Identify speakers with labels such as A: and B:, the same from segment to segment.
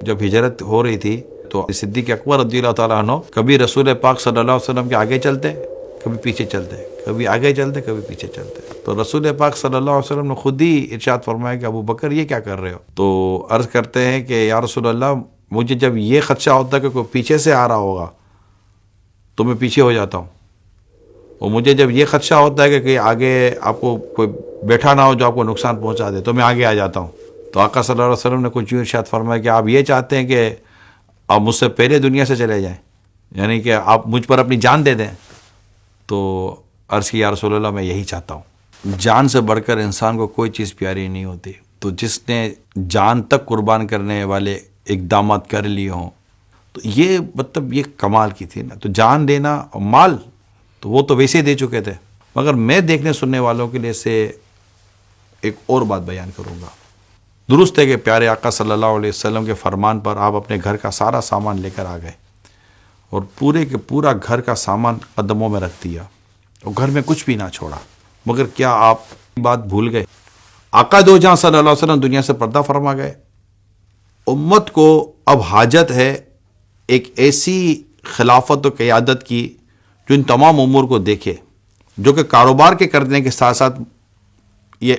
A: جب ہجرت ہو رہی تھی تو صدیق اکبر رضی اللہ تعالیٰ عنہ کبھی رسول پاک صلی اللہ علیہ وسلم کے آگے چلتے، کبھی پیچھے چلتے، کبھی آگے چلتے کبھی پیچھے چلتے. تو رسول پاک صلی اللہ علیہ وسلم نے خود ہی ارشاد فرمایا کہ ابو بکر یہ کیا کر رہے ہو؟ تو عرض کرتے ہیں کہ یا رسول اللہ، مجھے جب یہ خدشہ ہوتا ہے کہ کوئی پیچھے سے آ رہا ہوگا تو میں پیچھے ہو جاتا ہوں، اور مجھے جب یہ خدشہ ہوتا ہے کہ آگے آپ کو کوئی بیٹھا نہ ہو جو آپ کو نقصان پہنچا دے تو میں آگے آ جاتا ہوں. تو آقا صلی اللہ علیہ وسلم نے کچھ یوں ارشاد فرمایا کہ آپ یہ چاہتے ہیں کہ آپ مجھ سے پہلے دنیا سے چلے جائیں، یعنی کہ آپ مجھ پر اپنی جان دے دیں. تو عرض کی یا رسول اللہ میں یہی چاہتا ہوں. جان سے بڑھ کر انسان کو کوئی چیز پیاری نہیں ہوتی. تو جس نے جان تک قربان کرنے والے اقدامات کر لیے ہوں تو یہ مطلب یہ کمال کی تھی نا. تو جان دینا اور مال تو وہ تو ویسے ہی دے چکے تھے، مگر میں دیکھنے سننے والوں کے لیے سے ایک اور بات بیان کروں گا. درست ہے کہ پیارے آقا صلی اللہ علیہ وسلم کے فرمان پر آپ اپنے گھر کا سارا سامان لے کر آ گئے اور پورے کے پورا گھر کا سامان قدموں میں رکھ دیا اور گھر میں کچھ بھی نہ چھوڑا. مگر کیا آپ بات بھول گئے؟ آقا دو جہاں صلی اللہ علیہ وسلم دنیا سے پردہ فرما گئے. امت کو اب حاجت ہے ایک ایسی خلافت و قیادت کی جو ان تمام امور کو دیکھے، جو کہ کاروبار کے کرنے کے ساتھ ساتھ یہ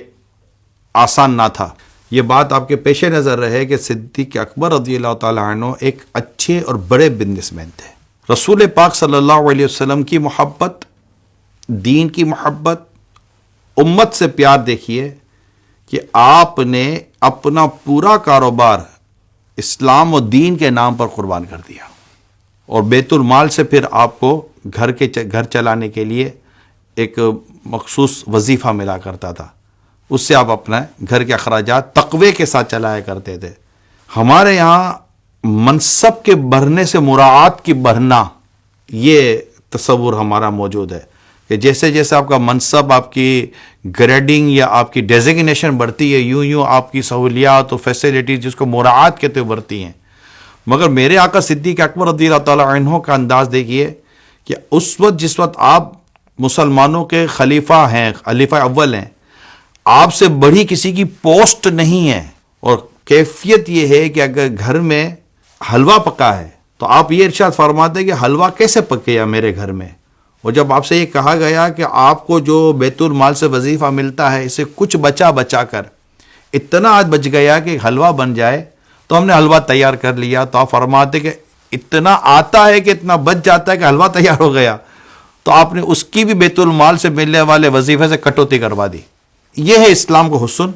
A: آسان نہ تھا. یہ بات آپ کے پیش نظر رہے کہ صدیق اکبر رضی اللہ تعالیٰ عنہ ایک اچھے اور بڑے بزنس مین تھے. رسول پاک صلی اللہ علیہ وسلم کی محبت، دین کی محبت، امت سے پیار دیکھیے کہ آپ نے اپنا پورا کاروبار اسلام و دین کے نام پر قربان کر دیا، اور بیت المال سے پھر آپ کو گھر چلانے کے لیے ایک مخصوص وظیفہ ملا کرتا تھا، اس سے آپ اپنا گھر کے اخراجات تقوی کے ساتھ چلایا کرتے تھے. ہمارے یہاں منصب کے بڑھنے سے مراعات کی بڑھنا، یہ تصور ہمارا موجود ہے کہ جیسے جیسے آپ کا منصب، آپ کی گریڈنگ یا آپ کی ڈیزگنیشن بڑھتی ہے، یوں یوں آپ کی سہولیات اور فیسیلیٹیز جس کو مراعات کہتے ہوئے بڑھتی ہیں. مگر میرے آقا صدیق اکبر رضی اللہ تعالیٰ عنہ کا انداز دیکھیے کہ اس وقت جس وقت آپ مسلمانوں کے خلیفہ ہیں، خلیفہ اول ہیں، آپ سے بڑی کسی کی پوسٹ نہیں ہے. اور کیفیت یہ ہے کہ اگر گھر میں حلوہ پکا ہے تو آپ یہ ارشاد فرماتے ہیں کہ حلوہ کیسے پکیا میرے گھر میں. اور جب آپ سے یہ کہا گیا کہ آپ کو جو بیت المال سے وظیفہ ملتا ہے اسے کچھ بچا کر اتنا آج بچ گیا کہ حلوہ بن جائے، تو ہم نے حلوہ تیار کر لیا. تو آپ فرماتے کہ اتنا آتا ہے کہ اتنا بچ جاتا ہے کہ حلوہ تیار ہو گیا، تو آپ نے اس کی بھی بیت المال سے ملنے والے وظیفے سے کٹوتی کروا دی. یہ ہے اسلام کو حسن،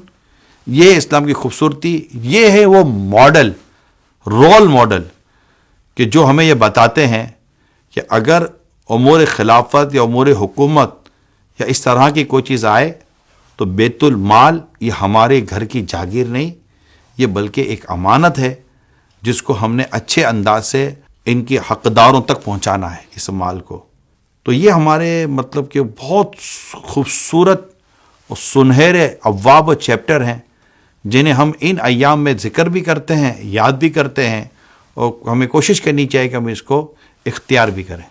A: یہ ہے اسلام کی خوبصورتی، یہ ہے وہ ماڈل، رول ماڈل کہ جو ہمیں یہ بتاتے ہیں کہ اگر امور خلافت یا امور حکومت یا اس طرح کی کوئی چیز آئے تو بیت المال یہ ہمارے گھر کی جاگیر نہیں، یہ بلکہ ایک امانت ہے جس کو ہم نے اچھے انداز سے ان کے حقداروں تک پہنچانا ہے اس مال کو. تو یہ ہمارے مطلب کہ بہت خوبصورت اور سنہرے ابواب و چیپٹر ہیں جنہیں ہم ان ایام میں ذکر بھی کرتے ہیں، یاد بھی کرتے ہیں، اور ہمیں کوشش کرنی چاہیے کہ ہم اس کو اختیار بھی کریں.